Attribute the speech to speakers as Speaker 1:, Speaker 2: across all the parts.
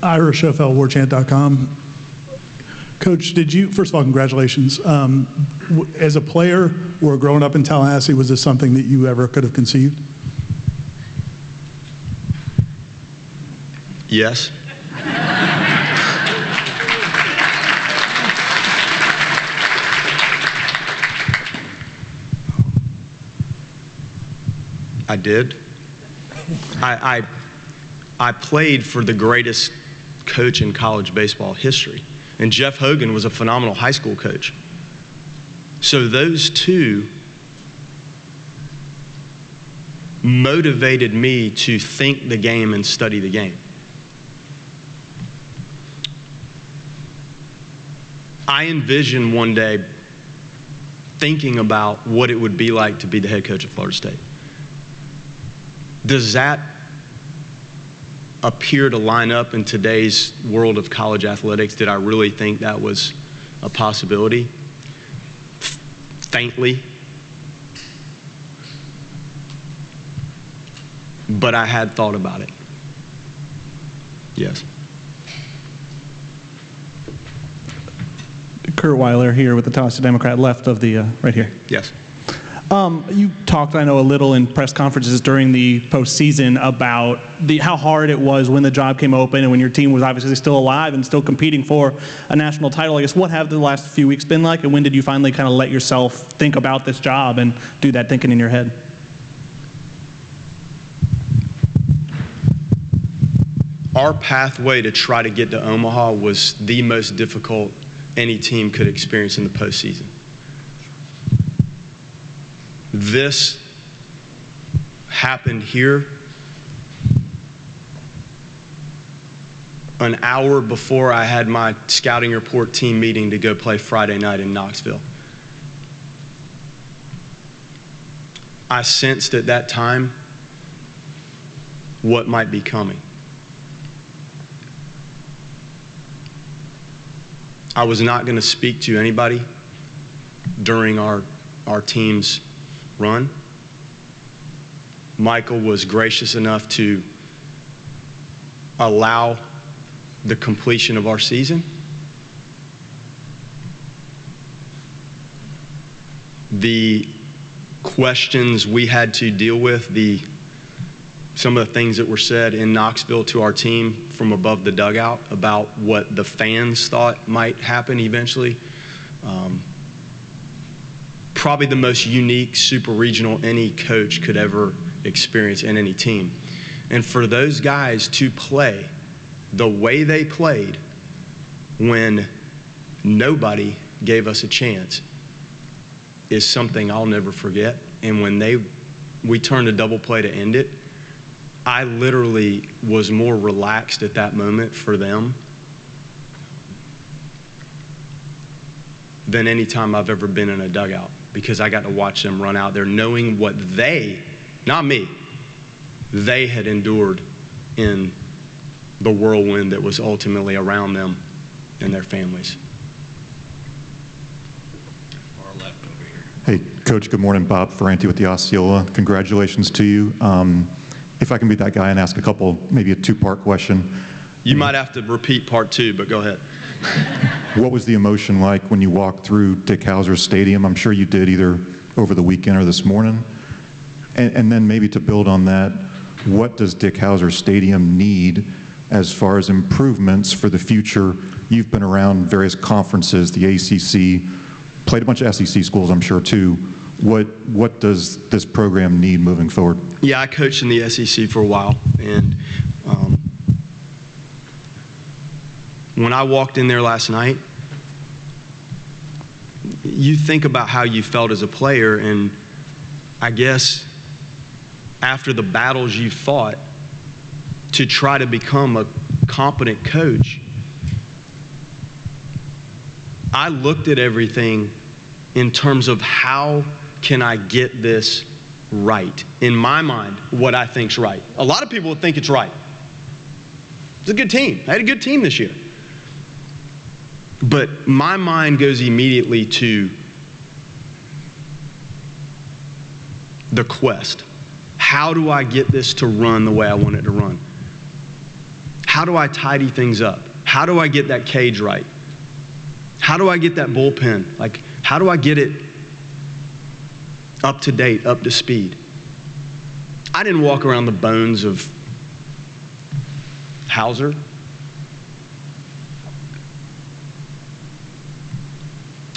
Speaker 1: Ira Schofel, Warchant.com. Coach, did you, first of all, congratulations. As a player or growing up in Tallahassee, was this something that you ever could have conceived?
Speaker 2: Yes. I did. I played for the greatest coach in college baseball history. And Jeff Hogan was a phenomenal high school coach. So those two motivated me to think the game and study the game. I envisioned one day thinking about what it would be like to be the head coach of Florida State. Does that appear to line up in today's world of college athletics? Did I really think that was a possibility? Faintly. But I had thought about it. Yes.
Speaker 3: Kurt Weiler here with the Tallahassee Democrat, left of the, right here.
Speaker 2: Yes.
Speaker 3: You talked, I know, a little in press conferences during the postseason about how hard it was when the job came open and when your team was obviously still alive and still competing for a national title. I guess, what have the last few weeks been like, and when did you finally kind of let yourself think about this job and do that thinking in your head?
Speaker 2: Our pathway to try to get to Omaha was the most difficult any team could experience in the postseason. This happened here an hour before I had my scouting report team meeting to go play Friday night in Knoxville. I sensed at that time what might be coming. I was not going to speak to anybody during our team's run. Michael was gracious enough to allow the completion of our season. The questions we had to deal with, some of the things that were said in Knoxville to our team from above the dugout about what the fans thought might happen eventually. Probably the most unique super regional any coach could ever experience in any team. And for those guys to play the way they played when nobody gave us a chance is something I'll never forget. And when we turned a double play to end it, I literally was more relaxed at that moment for them than any time I've ever been in a dugout, because I got to watch them run out there knowing what they, not me, they had endured in the whirlwind that was ultimately around them and their families.
Speaker 4: Far left over here.
Speaker 5: Hey, Coach, good morning. Bob Ferranti with the Osceola. Congratulations to you. If I can be that guy and ask a couple, maybe a two-part question.
Speaker 2: You might have to repeat part two, but go ahead.
Speaker 5: What was the emotion like when you walked through Dick Howser's stadium? I'm sure you did, either over the weekend or this morning. And then maybe to build on that, what does Dick Howser Stadium need as far as improvements for the future? You've been around various conferences, the ACC, played a bunch of SEC schools, I'm sure, too. What does this program need moving forward?
Speaker 2: Yeah, I coached in the SEC for a while, and when I walked in there last night, you think about how you felt as a player, and I guess after the battles you fought to try to become a competent coach, I looked at everything in terms of how can I get this right? In my mind, what I think's right. A lot of people would think it's right. It's a good team. I had a good team this year. But my mind goes immediately to the quest. How do I get this to run the way I want it to run? How do I tidy things up? How do I get that cage right? How do I get that bullpen? Like, how do I get it up to date, up to speed? I didn't walk around the bones of Hauser.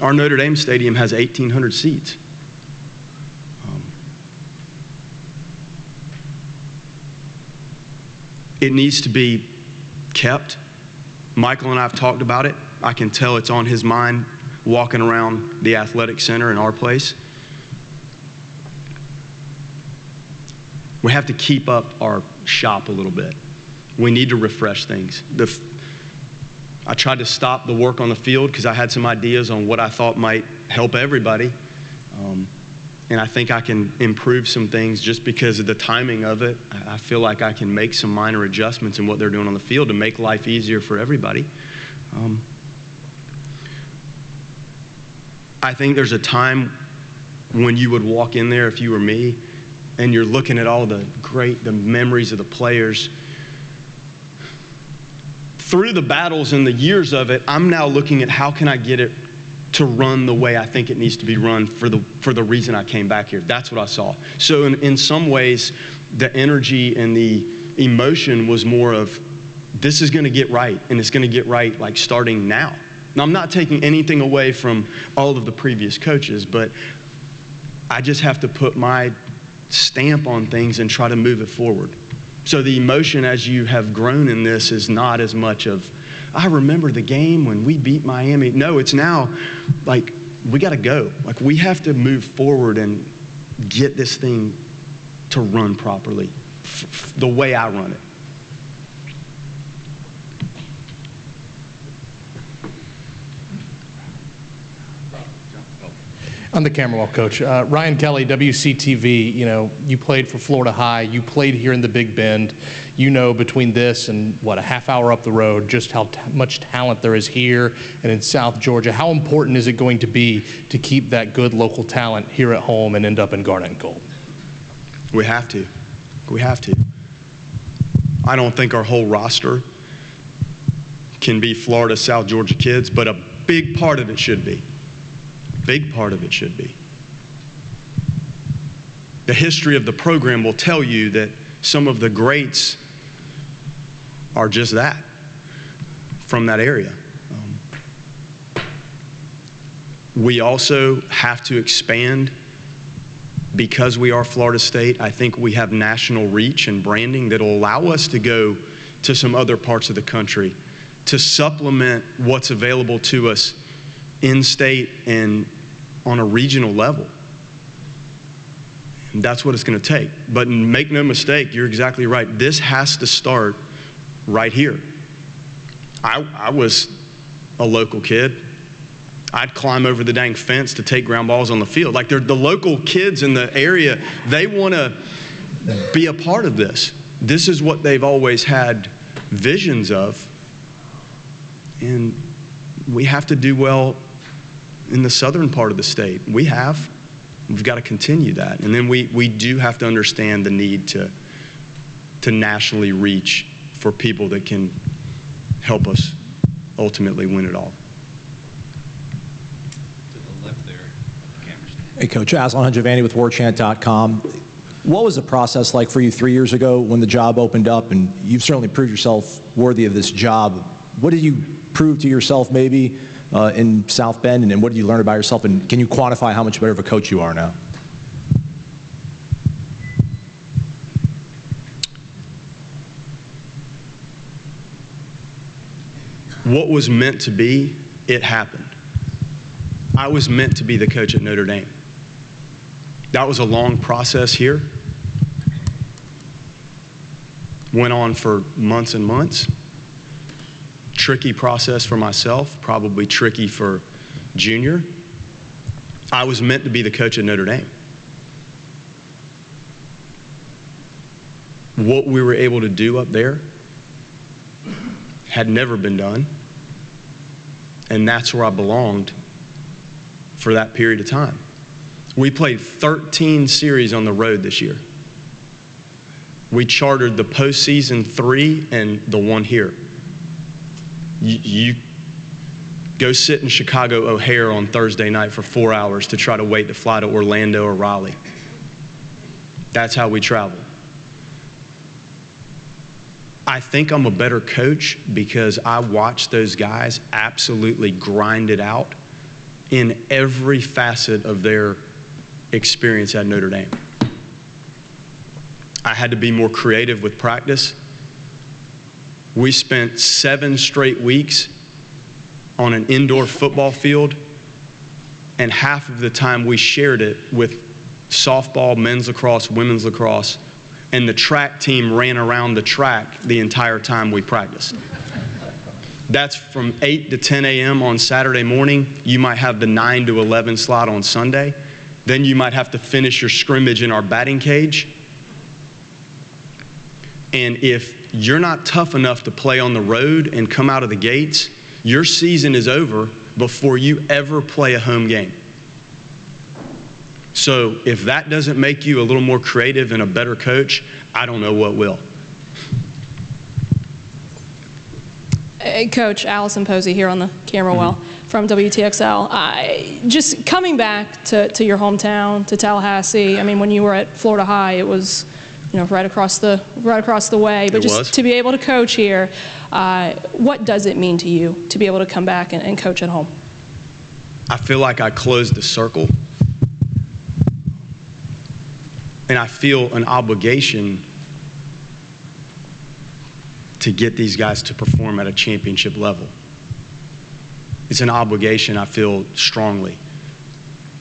Speaker 2: Our Notre Dame stadium has 1,800 seats. It needs to be kept. Michael and I have talked about it. I can tell it's on his mind walking around the athletic center in our place. We have to keep up our shop a little bit. We need to refresh things. I tried to stop the work on the field because I had some ideas on what I thought might help everybody. And I think I can improve some things just because of the timing of it. I feel like I can make some minor adjustments in what they're doing on the field to make life easier for everybody. I think there's a time when you would walk in there if you were me and you're looking at all the memories of the players. Through the battles and the years of it, I'm now looking at how can I get it to run the way I think it needs to be run for the reason I came back here. That's what I saw. So in some ways, the energy and the emotion was more of, this is going to get right, and it's going to get right like starting now. Now, I'm not taking anything away from all of the previous coaches, but I just have to put my stamp on things and try to move it forward. So the emotion as you have grown in this is not as much of, I remember the game when we beat Miami. No, it's now like, we got to go. Like, we have to move forward and get this thing to run properly, the way I run it.
Speaker 6: On the camera well, Coach. Ryan Kelly, WCTV, you played for Florida High. You played here in the Big Bend. You know, between this and, a half hour up the road, just how much talent there is here and in South Georgia. How important is it going to be to keep that good local talent here at home and end up in Garnet and Gold?
Speaker 2: We have to. We have to. I don't think our whole roster can be Florida, South Georgia kids, but a big part of it should be. Big part of it should be. The history of the program will tell you that some of the greats are just that, from that area. We also have to expand because we are Florida State. I think we have national reach and branding that will allow us to go to some other parts of the country to supplement what's available to us in-state and on a regional level. And that's what it's going to take. But make no mistake, you're exactly right. This has to start right here. I was a local kid. I'd climb over the dang fence to take ground balls on the field. Like, they're the local kids in the area, they want to be a part of this. This is what they've always had visions of. And we have to do well in the southern part of the state. We've got to continue that. And then we do have to understand the need to nationally reach for people that can help us ultimately win it all.
Speaker 4: To the left there, camera's.
Speaker 7: Hey, Coach, Aslan Javani with Warchant.com. What was the process like for you 3 years ago when the job opened up? And you've certainly proved yourself worthy of this job. What did you prove to yourself maybe in South Bend, and what did you learn about yourself, and can you quantify how much better of a coach you are now?
Speaker 2: What was meant to be, it happened. I was meant to be the coach at Notre Dame. That was a long process here. Went on for months and months. Tricky process for myself, probably tricky for Junior. I was meant to be the coach at Notre Dame. What we were able to do up there had never been done, and that's where I belonged for that period of time. We played 13 series on the road this year. We chartered the postseason 3 and the one here. You go sit in Chicago O'Hare on Thursday night for 4 hours to try to wait to fly to Orlando or Raleigh. That's how we travel. I think I'm a better coach because I watched those guys absolutely grind it out in every facet of their experience at Notre Dame. I had to be more creative with practice. We spent 7 straight weeks on an indoor football field, and half of the time we shared it with softball, men's lacrosse, women's lacrosse, and the track team ran around the track the entire time we practiced. That's from 8 to 10 a.m. on Saturday morning. You might have the 9 to 11 slot on Sunday. Then you might have to finish your scrimmage in our batting cage. And if you're not tough enough to play on the road and come out of the gates, your season is over before you ever play a home game. So if that doesn't make you a little more creative and a better coach, I don't know what will.
Speaker 8: Hey, Coach, Allison Posey here on the camera well from WTXL. Just coming back to your hometown, to Tallahassee. I mean, when you were at Florida High, it was, you know, right across the way. But just to be able to coach here, what does it mean to you to be able to come back and coach at home?
Speaker 2: I feel like I closed the circle. And I feel an obligation to get these guys to perform at a championship level. It's an obligation I feel strongly.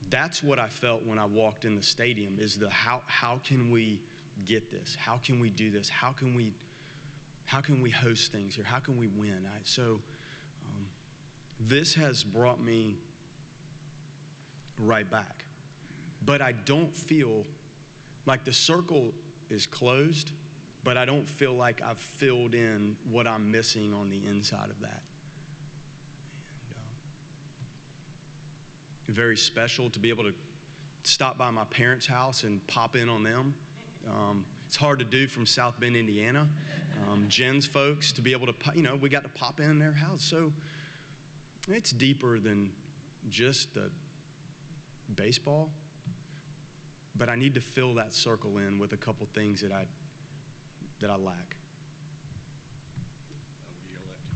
Speaker 2: That's what I felt when I walked in the stadium, is the how can we get this? How can we do this? How can we host things here? How can we win? This has brought me right back. But I don't feel like the circle is closed, but I don't feel like I've filled in what I'm missing on the inside of that. And, very special to be able to stop by my parents' house and pop in on them. It's hard to do from South Bend, Indiana. Jen's folks, to be able to, you know, we got to pop in their house. So it's deeper than just the baseball. But I need to fill that circle in with a couple things that I lack.
Speaker 4: Over to your left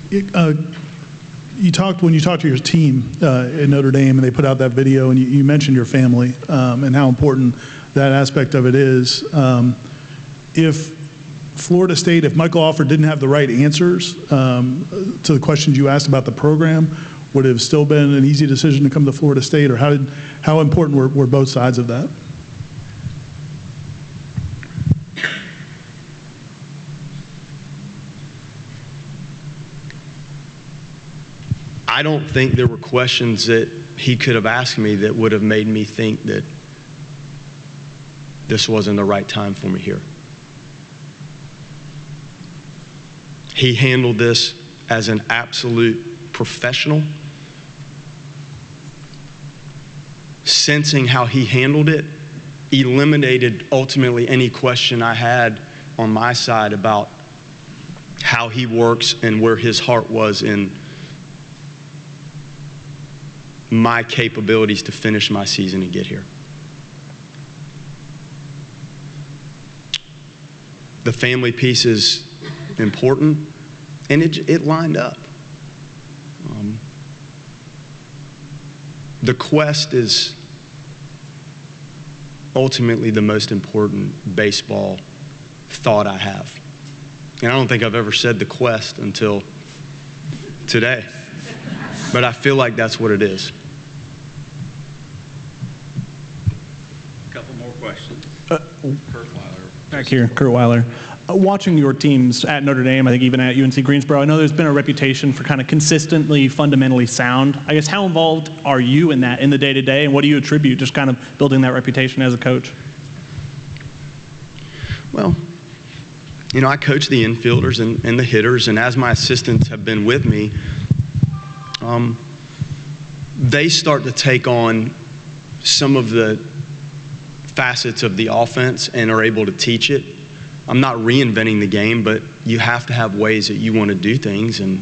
Speaker 4: again.
Speaker 1: When you talked to your team at Notre Dame and they put out that video, and you mentioned your family and how important that aspect of it is. If Florida State, if Michael Alford didn't have the right answers to the questions you asked about the program, would it have still been an easy decision to come to Florida State, or how important were both sides of that?
Speaker 2: I don't think there were questions that he could have asked me that would have made me think that this wasn't the right time for me here. He handled this as an absolute professional. Sensing how he handled it eliminated ultimately any question I had on my side about how he works and where his heart was in my capabilities to finish my season and get here. The family piece is important, and it lined up. The quest is ultimately the most important baseball thought I have. And I don't think I've ever said the quest until today. But I feel like that's what it is.
Speaker 4: A couple more questions. Kurt Weiler.
Speaker 3: Back here, Kurt Weiler. Watching your teams at Notre Dame, I think even at UNC Greensboro, I know there's been a reputation for kind of consistently, fundamentally sound. I guess how involved are you in that in the day-to-day, and what do you attribute just kind of building that reputation as a coach?
Speaker 2: Well, you know, I coach the infielders and the hitters, and as my assistants have been with me, they start to take on some of the facets of the offense and are able to teach it. I'm not reinventing the game, but you have to have ways that you want to do things. And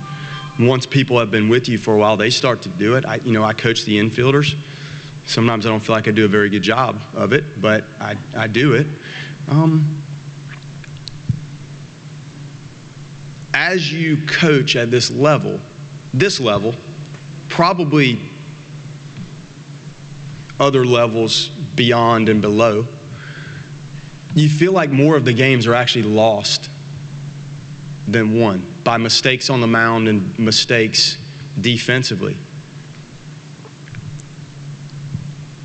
Speaker 2: once people have been with you for a while, they start to do it. I coach the infielders. Sometimes I don't feel like I do a very good job of it, but I do it. As you coach at this level, probably other levels beyond and below, you feel like more of the games are actually lost than won by mistakes on the mound and mistakes defensively.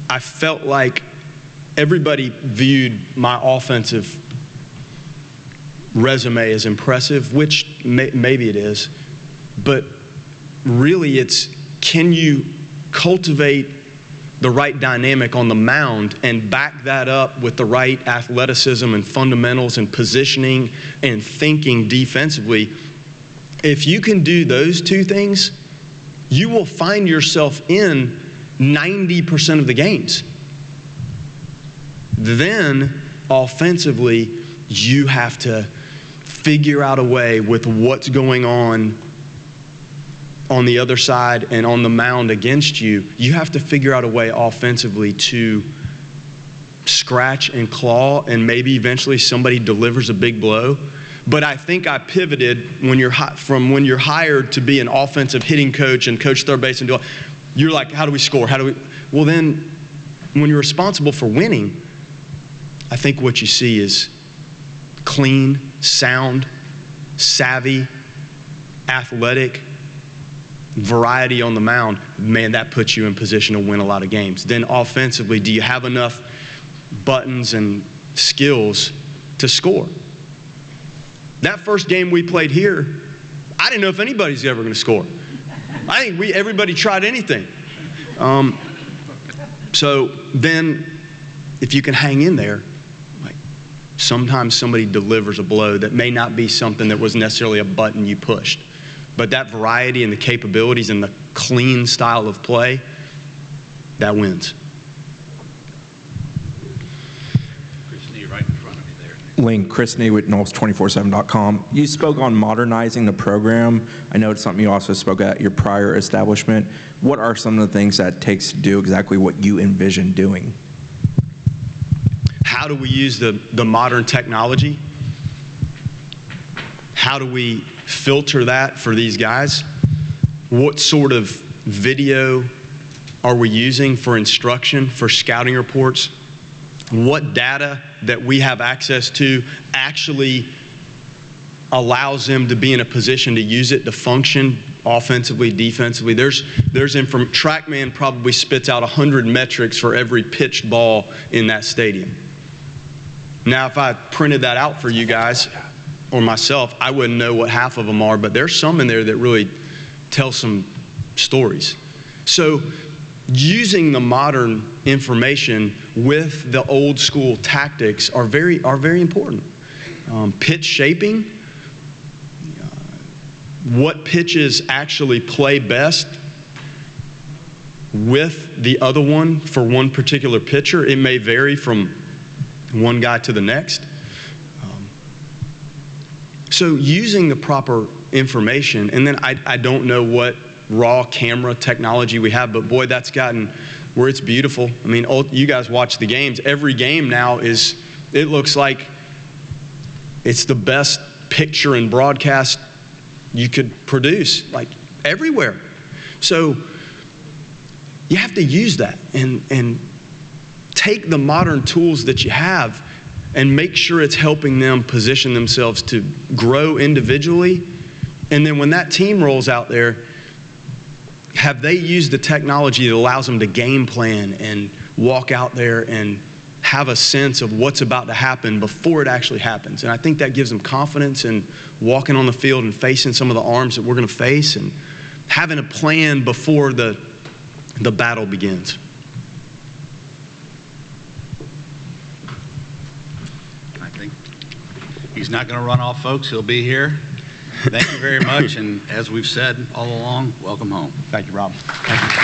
Speaker 2: I felt like everybody viewed my offensive resume as impressive, which maybe it is, but really it's, can you cultivate the right dynamic on the mound and back that up with the right athleticism and fundamentals and positioning and thinking defensively? If you can do those two things, you will find yourself in 90% of the games. Then offensively, you have to figure out a way with what's going on the other side and on the mound against you. You have to figure out a way offensively to scratch and claw, and maybe eventually somebody delivers a big blow. But I think I pivoted from when you're hired to be an offensive hitting coach and coach third base and do all, you're like, how do we score? Well, then when you're responsible for winning, I think what you see is clean, sound, savvy, athletic, variety on the mound. Man, that puts you in position to win a lot of games. Then offensively, do you have enough buttons and skills to score? That first game we played here, I didn't know if anybody's ever going to score. I think everybody tried anything. So then, if you can hang in there, like sometimes somebody delivers a blow that may not be something that was necessarily a button you pushed. But that variety and the capabilities and the clean style of play, that wins.
Speaker 4: Chris Nee, right in front of you there.
Speaker 9: Link, Chris Nee with Noles247.com. You spoke on modernizing the program. I know it's something you also spoke at your prior establishment. What are some of the things that it takes to do exactly what you envision doing?
Speaker 2: How do we use the modern technology? How do we filter that for these guys? What sort of video are we using for instruction, for scouting reports? What data that we have access to actually allows them to be in a position to use it to function offensively, defensively? TrackMan probably spits out 100 metrics for every pitched ball in that stadium. Now, if I printed that out for you guys, or myself, I wouldn't know what half of them are, but there's some in there that really tell some stories. So using the modern information with the old school tactics are very important. Pitch shaping, what pitches actually play best with the other one for one particular pitcher. It may vary from one guy to the next. So using the proper information, and then I don't know what raw camera technology we have, but boy, that's gotten where it's beautiful. I mean, you guys watch the games. Every game now it looks like it's the best picture and broadcast you could produce, like everywhere. So you have to use that and take the modern tools that you have and make sure it's helping them position themselves to grow individually. And then when that team rolls out there, have they used the technology that allows them to game plan and walk out there and have a sense of what's about to happen before it actually happens? And I think that gives them confidence in walking on the field and facing some of the arms that we're going to face and having a plan before the battle begins.
Speaker 4: He's not going to run off, folks. He'll be here. Thank you very much. And as we've said all along, welcome home.
Speaker 2: Thank you, Rob. Thank you.